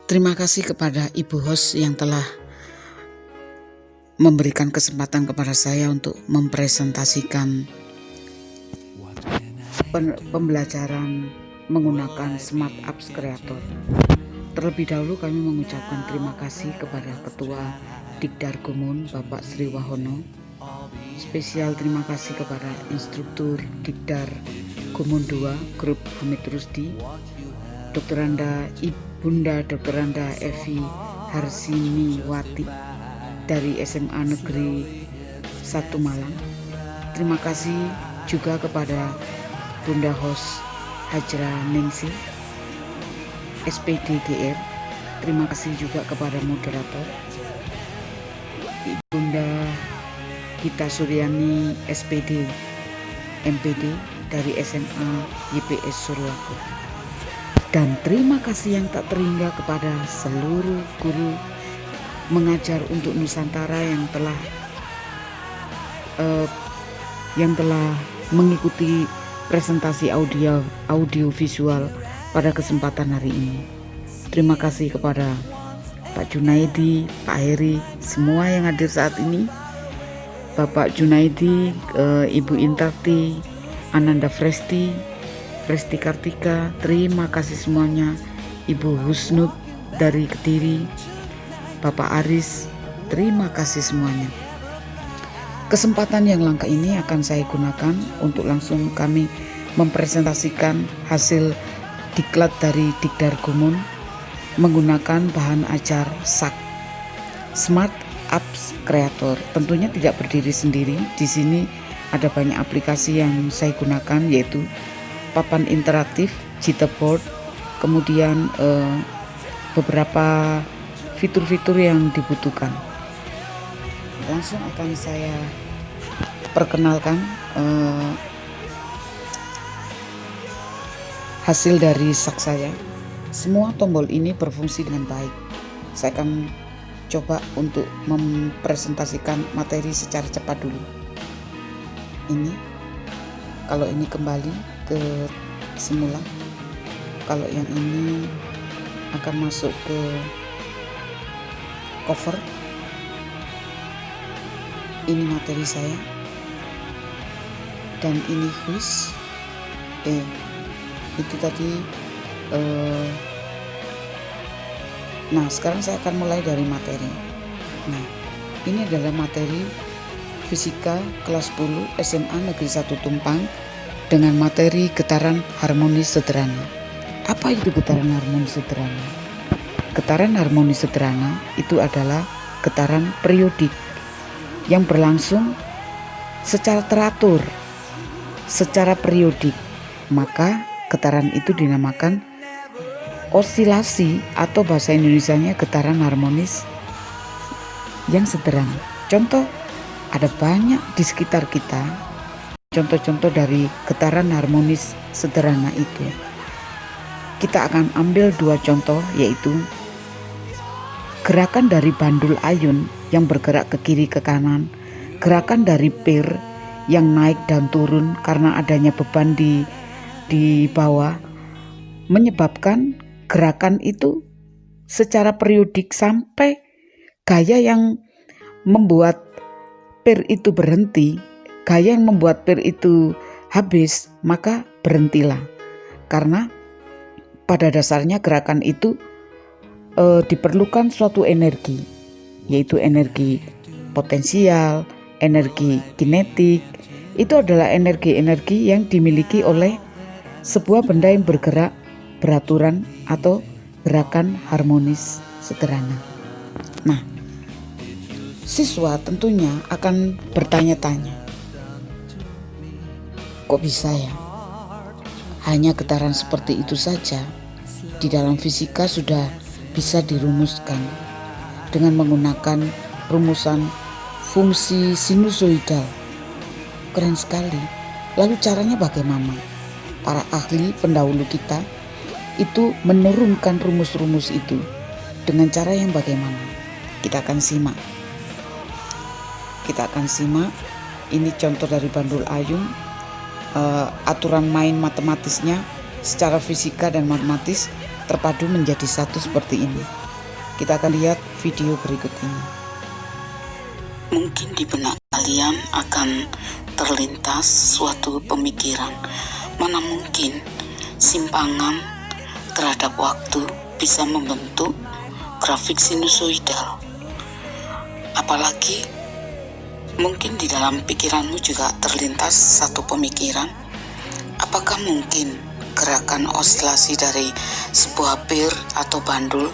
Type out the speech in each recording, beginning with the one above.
Terima kasih kepada Ibu host yang telah memberikan kesempatan kepada saya untuk mempresentasikan pembelajaran menggunakan Smart Apps Creator. Terlebih dahulu kami mengucapkan terima kasih kepada Ketua Dikdar Gumun Bapak Sri Wahono. Spesial terima kasih kepada Instruktur Dikdar Gumun 2 Grup Hamid Rusdi, Dr. Anda Ibunda Dr. Anda Evi Harsiniwati dari SMA Negeri 1 Malang. Terima kasih juga kepada Bunda Host Hajra Ningsi SPD GR. Terima kasih juga kepada moderator Ibunda Gita Suryani SPD MPD dari SMA YPS Surulaku. Dan terima kasih yang tak terhingga kepada seluruh guru mengajar untuk Nusantara yang telah mengikuti presentasi audio visual pada kesempatan hari ini. Terima kasih kepada Pak Junaidi, Pak Heri, semua yang hadir saat ini. Bapak Junaidi, Ibu Intarti, Ananda Fresti Kartika, terima kasih semuanya. Ibu Husnud dari Kediri, Bapak Aris, terima kasih semuanya. Kesempatan yang langka ini akan saya gunakan untuk langsung kami mempresentasikan hasil diklat dari Dikdar Gumun menggunakan bahan ajar SAC Smart Apps Creator. Tentunya tidak berdiri sendiri. Di sini ada banyak aplikasi yang saya gunakan, yaitu papan interaktif, Jitterboard, kemudian beberapa fitur-fitur yang dibutuhkan. Langsung akan saya perkenalkan hasil dari SAC saya. Semua tombol ini berfungsi dengan baik. Saya akan coba untuk mempresentasikan materi secara cepat dulu. Ini, kalau ini kembali ke semula, kalau yang ini akan masuk ke cover. Ini materi saya, dan ini quiz. Itu tadi. Nah, sekarang saya akan mulai dari materi. Nah, ini adalah materi fisika kelas 10 SMA Negeri 1 Tumpang dengan materi getaran harmonis sederhana. Apa itu getaran harmonis sederhana? Getaran harmonis sederhana itu adalah getaran periodik yang berlangsung secara teratur, secara periodik. Maka getaran itu dinamakan osilasi, atau bahasa Indonesianya getaran harmonis yang sederhana. Contoh, ada banyak di sekitar kita contoh-contoh dari getaran harmonis sederhana itu. Kita akan ambil 2 contoh, yaitu gerakan dari bandul ayun yang bergerak ke kiri ke kanan, gerakan dari pir yang naik dan turun karena adanya beban di bawah, menyebabkan gerakan itu secara periodik sampai gaya yang membuat pir itu berhenti, gaya yang membuat pir itu habis, maka berhentilah. Karena pada dasarnya gerakan itu diperlukan suatu energi, yaitu energi potensial, energi kinetik. Itu adalah energi-energi yang dimiliki oleh sebuah benda yang bergerak beraturan atau gerakan harmonis sederhana. Nah, siswa tentunya akan bertanya-tanya, kok bisa ya? Hanya getaran seperti itu saja di dalam fisika sudah bisa dirumuskan dengan menggunakan rumusan fungsi sinusoidal. Keren sekali. Lalu caranya bagaimana? Para ahli pendahulu kita itu menurunkan rumus-rumus itu dengan cara yang bagaimana? Kita akan simak. Ini contoh dari bandul ayun, aturan main matematisnya secara fisika dan matematis terpadu menjadi satu seperti ini. Kita akan lihat video berikut ini. Mungkin di benak kalian akan terlintas suatu pemikiran, mana mungkin simpangan terhadap waktu bisa membentuk grafik sinusoidal. Apalagi mungkin di dalam pikiranmu juga terlintas satu pemikiran, apakah mungkin gerakan osilasi dari sebuah bir atau bandul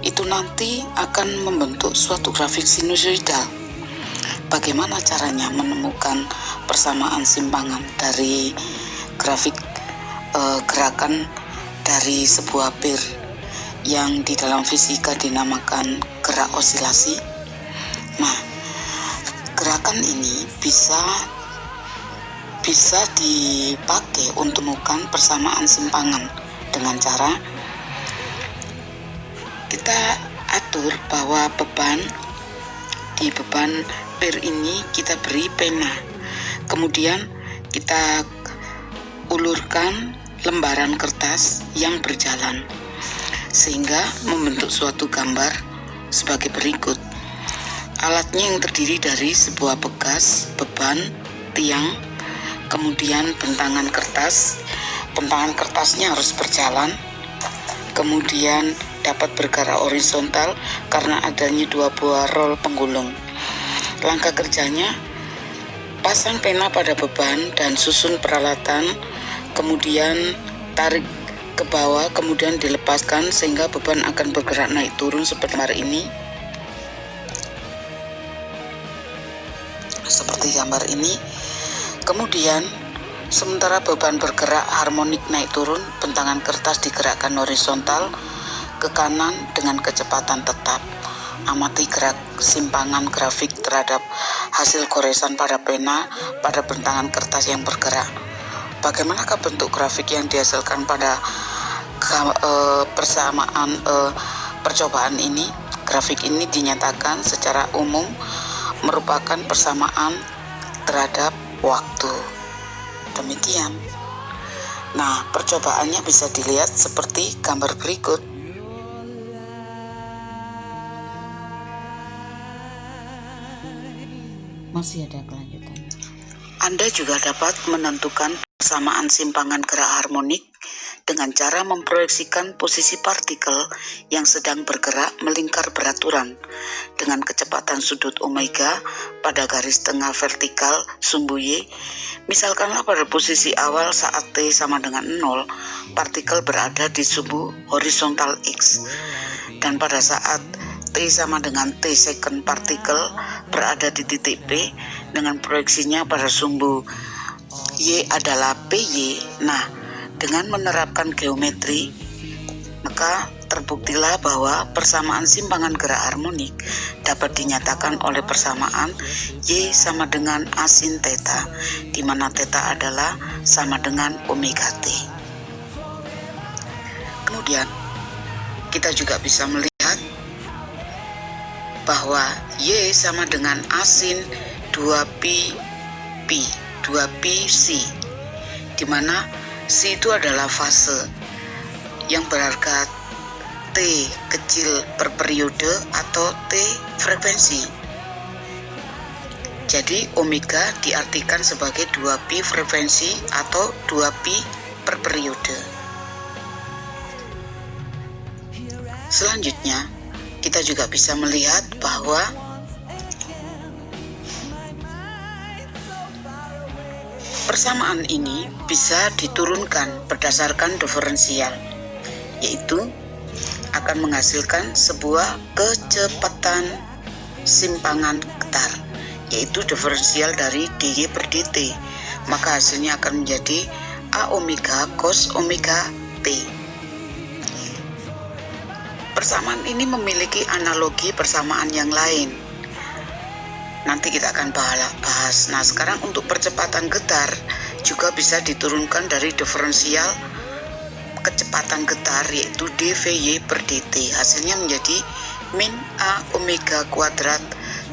itu nanti akan membentuk suatu grafik sinusoidal? Bagaimana caranya menemukan persamaan simpangan dari grafik gerakan dari sebuah bir yang di dalam fisika dinamakan gerak osilasi? Nah, gerakan ini bisa dipakai untuk menemukan persamaan simpangan dengan cara kita atur bahwa di beban bir ini kita beri pena, kemudian kita ulurkan lembaran kertas yang berjalan sehingga membentuk suatu gambar sebagai berikut. Alatnya yang terdiri dari sebuah beban, tiang, kemudian bentangan kertas. Bentangan kertasnya harus berjalan, kemudian dapat bergerak horizontal karena adanya dua buah rol penggulung. Langkah kerjanya, pasang pena pada beban dan susun peralatan, kemudian tarik ke bawah, kemudian dilepaskan sehingga beban akan bergerak naik turun seperti gambar ini. Seperti gambar ini. Kemudian sementara beban bergerak harmonik naik turun, bentangan kertas digerakkan horizontal ke kanan dengan kecepatan tetap. Amati gerak simpangan grafik terhadap hasil goresan pada pena pada bentangan kertas yang bergerak. Bagaimanakah bentuk grafik yang dihasilkan pada percobaan ini? Grafik ini dinyatakan secara umum merupakan persamaan terhadap waktu. Demikian. Nah, percobaannya bisa dilihat seperti gambar berikut. Masih ada kelanjutan. Anda juga dapat menentukan persamaan simpangan gerak harmonik dengan cara memproyeksikan posisi partikel yang sedang bergerak melingkar beraturan dengan kecepatan sudut omega pada garis tengah vertikal sumbu Y. Misalkanlah pada posisi awal saat T sama dengan 0, partikel berada di sumbu horizontal X, dan pada saat T sama dengan T second, partikel berada di titik P dengan proyeksinya pada sumbu Y adalah PY. Nah, dengan menerapkan geometri, maka terbuktilah bahwa persamaan simpangan gerak harmonik dapat dinyatakan oleh persamaan Y sama dengan A sin theta, di mana theta adalah sama dengan omega T. Kemudian, kita juga bisa melihat bahwa Y sama dengan A sin 2pi C, di mana C itu adalah fase yang berharga T kecil per periode atau T frekuensi. Jadi omega diartikan sebagai 2pi frekuensi atau 2pi per periode. Selanjutnya, kita juga bisa melihat bahwa persamaan ini bisa diturunkan berdasarkan diferensial, yaitu akan menghasilkan sebuah kecepatan simpangan getar, yaitu diferensial dari dy per dt, maka hasilnya akan menjadi A omega cos omega T. Persamaan ini memiliki analogi persamaan yang lain. Nanti kita akan bahas. Nah, sekarang untuk percepatan getar juga bisa diturunkan dari diferensial kecepatan getar, yaitu dvy per dt. Hasilnya menjadi min A omega kuadrat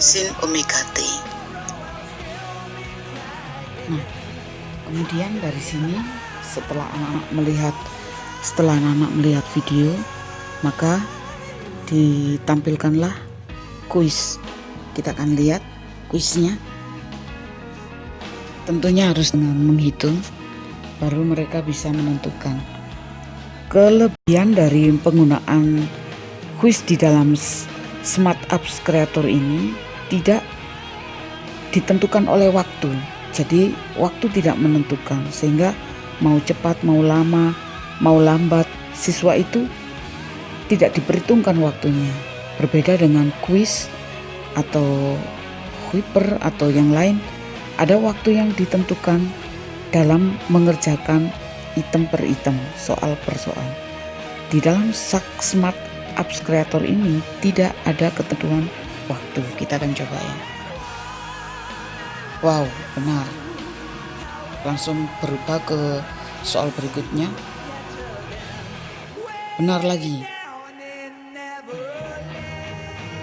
sin omega T. Nah, kemudian dari sini setelah anak-anak melihat Setelah anak-anak melihat video, maka ditampilkanlah kuis. Kita akan lihat kuisnya. Tentunya harus dengan menghitung, baru mereka bisa menentukan. Kelebihan dari penggunaan kuis di dalam Smart Apps Creator ini tidak ditentukan oleh waktu. Jadi waktu tidak menentukan, sehingga mau cepat, mau lama, mau lambat, siswa itu tidak diperhitungkan waktunya. Berbeda dengan kuis atau Kuiper atau yang lain, ada waktu yang ditentukan dalam mengerjakan item per item, soal per soal. Di dalam Smart Apps Creator ini tidak ada ketentuan waktu. Kita akan coba ya. Wow, benar. Langsung berubah ke soal berikutnya. Benar lagi.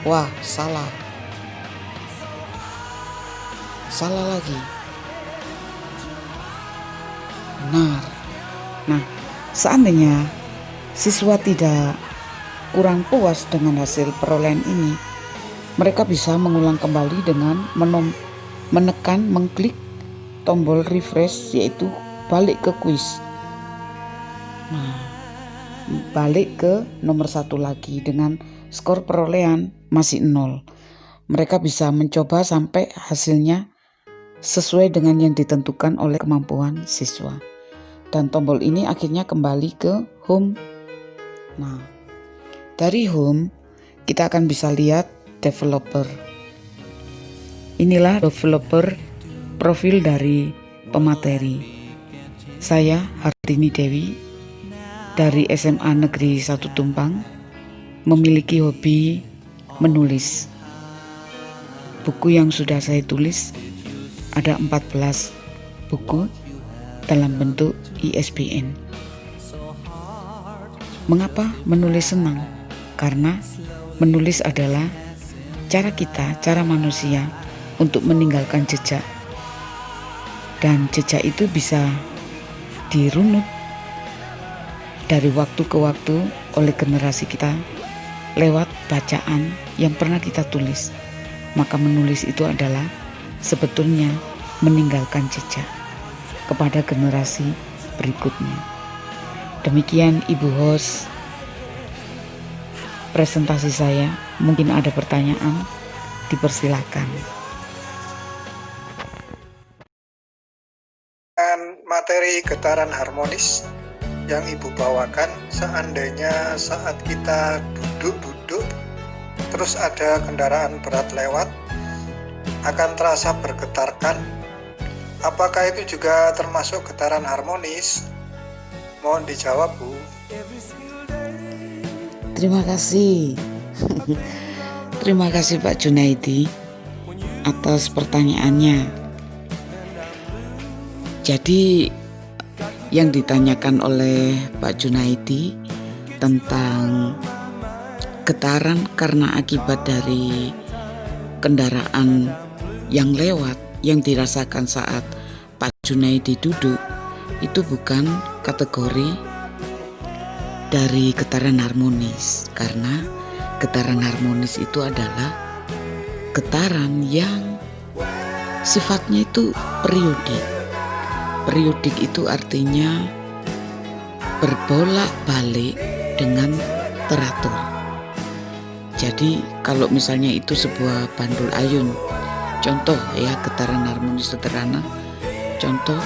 Wah, salah. Salah lagi. Benar. Nah, seandainya siswa tidak kurang puas dengan hasil perolehan ini, mereka bisa mengulang kembali dengan mengklik tombol refresh, yaitu balik ke kuis. Nah, balik ke nomor 1 lagi dengan skor perolehan masih 0. Mereka bisa mencoba sampai hasilnya sesuai dengan yang ditentukan oleh kemampuan siswa. Dan tombol ini akhirnya kembali ke home. Nah, dari home kita akan bisa lihat developer. Inilah developer profil dari pemateri. Saya Hartini Dewi dari SMA Negeri 1 Tumpang, memiliki hobi menulis. Buku yang sudah saya tulis ada 14 buku dalam bentuk ISBN. Mengapa menulis senang? Karena menulis adalah cara manusia untuk meninggalkan jejak. Dan jejak itu bisa dirunut dari waktu ke waktu oleh generasi kita lewat bacaan yang pernah kita tulis. Maka menulis itu adalah sebetulnya meninggalkan jejak kepada generasi berikutnya. Demikian Ibu host presentasi saya. Mungkin ada pertanyaan, dipersilakan. Materi getaran harmonis yang Ibu bawakan, seandainya saat kita duduk terus ada kendaraan berat lewat, akan terasa bergetarkan. Apakah itu juga termasuk getaran harmonis? Mohon dijawab, Bu. Terima kasih. Terima kasih Pak Junaidi atas pertanyaannya. Jadi yang ditanyakan oleh Pak Junaidi tentang getaran karena akibat dari kendaraan yang lewat yang dirasakan saat Pak Junaidi duduk, itu bukan kategori dari getaran harmonis, karena getaran harmonis itu adalah getaran yang sifatnya itu periodik. Periodik itu artinya berbolak-balik dengan teratur. Jadi kalau misalnya itu sebuah bandul ayun, contoh ya getaran harmonis sederhana, contoh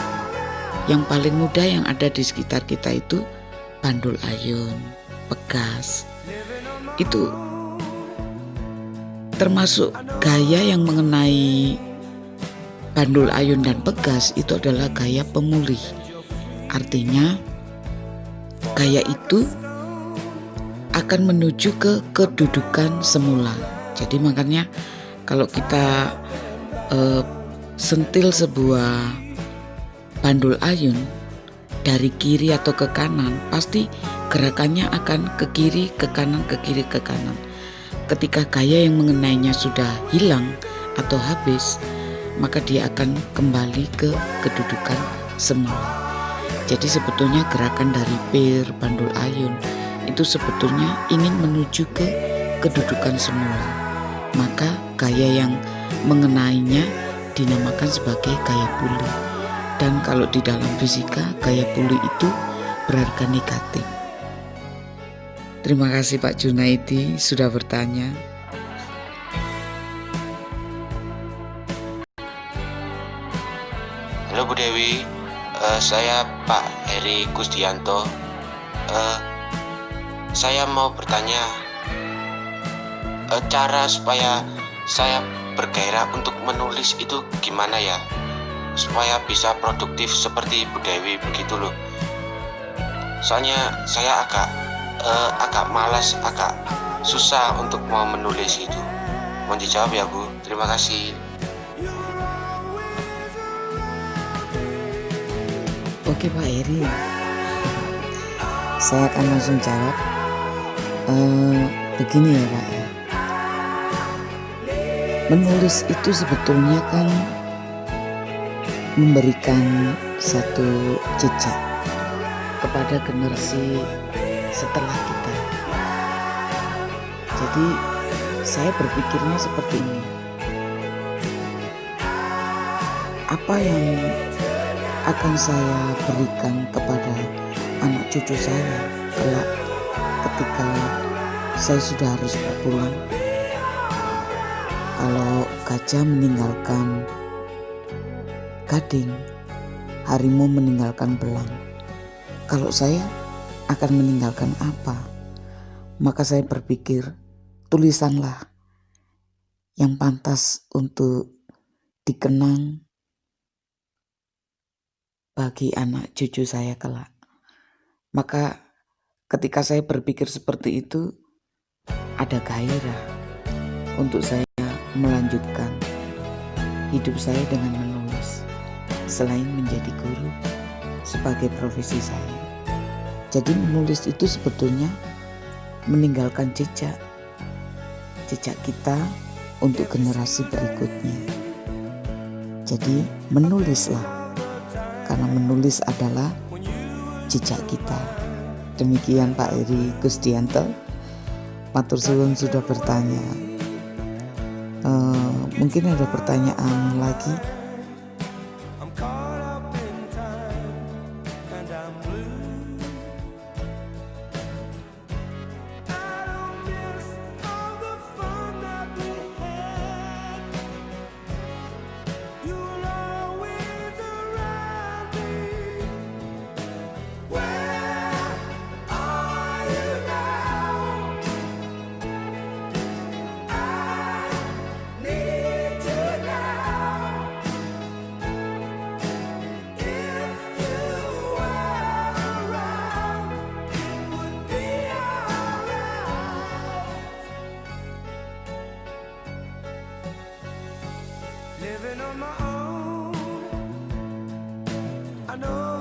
yang paling mudah yang ada di sekitar kita itu bandul ayun, pegas. Itu termasuk gaya yang mengenai bandul ayun dan pegas itu adalah gaya pemulih. Artinya gaya itu akan menuju ke kedudukan semula. Jadi makanya kalau kita sentil sebuah bandul ayun dari kiri atau ke kanan, pasti gerakannya akan ke kiri, ke kanan, ke kiri, ke kanan. Ketika gaya yang mengenainya sudah hilang atau habis, maka dia akan kembali ke kedudukan semula. Jadi sebetulnya gerakan dari Pir Bandul Ayun itu sebetulnya ingin menuju ke kedudukan semula. Maka gaya yang mengenainya dinamakan sebagai gaya pulih. Dan kalau di dalam fisika, gaya pulih itu berharga negatif. Terima kasih Pak Junaidi sudah bertanya. Halo Bu Dewi, saya Pak Heri Kusdianto. Saya mau bertanya, cara supaya saya bergairah untuk menulis itu gimana ya? Supaya bisa produktif seperti Bu Dewi begitu loh. Soalnya saya agak malas, agak susah untuk mau menulis itu. Mohon dijawab ya Bu, terima kasih. Oke Pak Heri, saya akan langsung jawab. Begini ya Pak ya, menulis itu sebetulnya kan memberikan satu jejak kepada generasi setelah kita. Jadi saya berpikirnya seperti ini, apa yang akan saya berikan kepada anak cucu saya kelak ketika saya sudah harus berpulang. Kalau gajah meninggalkan gading, harimau meninggalkan belang. Kalau saya akan meninggalkan apa? Maka saya berpikir, tulisanlah yang pantas untuk dikenang bagi anak cucu saya kelak. Maka ketika saya berpikir seperti itu, ada gairah untuk saya melanjutkan hidup saya dengan menulis, selain menjadi guru sebagai profesi saya. Jadi menulis itu sebetulnya meninggalkan jejak kita untuk generasi berikutnya. Jadi menulislah, karena menulis adalah jejak kita. Demikian Pak Heri Kusdianto. Matur suwun sudah bertanya. Mungkin ada pertanyaan lagi. Living on my own, I know